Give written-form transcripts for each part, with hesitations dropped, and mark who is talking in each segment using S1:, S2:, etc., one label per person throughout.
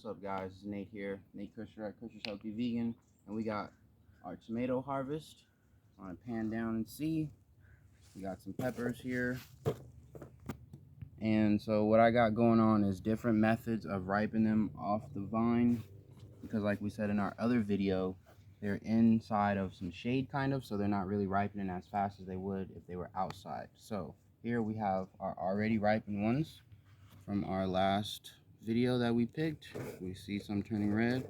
S1: What's up, guys? It's Nate here, Nate Kusher at Kusher's Healthy Vegan, and we got our tomato harvest on a pan down and see. We got some peppers here, and so what I got going on is different methods of ripening them off the vine, because like we said in our other video, they're inside of some shade kind of, so they're not really ripening as fast as they would if they were outside. So here we have our already ripened ones from our last video that we picked. We see some turning red,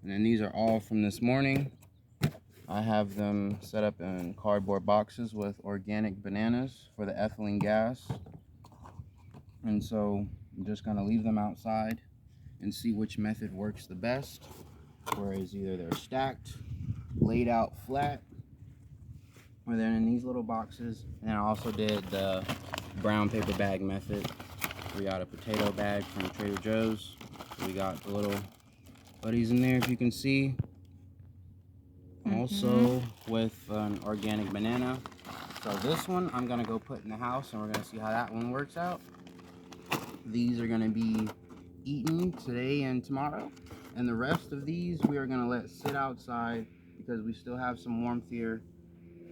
S1: and then these are all from this morning. I have them set up in cardboard boxes with organic bananas for the ethylene gas, and so I'm just gonna leave them outside and see which method works the best, whereas either they're stacked, laid out flat, or they're in these little boxes. And I also did the brown paper bag method. We got a potato bag from Trader Joe's. We got the little buddies in there, if you can see. Also with an organic banana. So this one I'm gonna go put in the house, and we're gonna see how that one works out. These are gonna be eaten today and tomorrow, and the rest of these we are gonna let sit outside because we still have some warmth here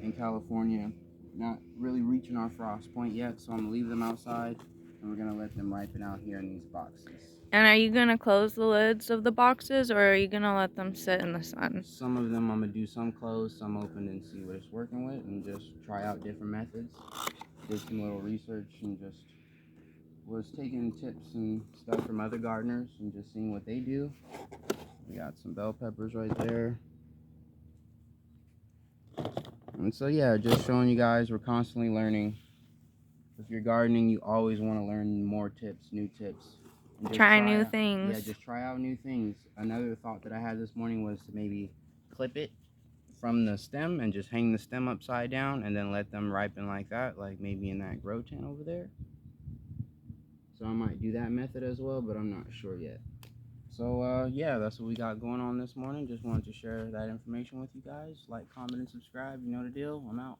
S1: in California. Not really reaching our frost point yet, so I'm gonna leave them outside, and we're gonna let them ripen out here in these boxes.
S2: And are you going to close the lids of the boxes, or are you going to let them sit in the sun?
S1: Some of them I'm gonna do some closed, some open, and see what it's working with, and just try out different methods. Did some little research and just was taking tips and stuff from other gardeners and just seeing what they do. We got some bell peppers right there. And so yeah, just showing you guys, we're constantly learning. If you're gardening, you always want to learn more tips, new tips.
S2: Try new things.
S1: Yeah, just try out new things. Another thought that I had this morning was to maybe clip it from the stem and just hang the stem upside down and then let them ripen like that, like maybe in that grow tent over there. So I might do that method as well, but I'm not sure yet. So yeah, that's what we got going on this morning. Just wanted to share that information with you guys. Like, comment, and subscribe. You know the deal. I'm out.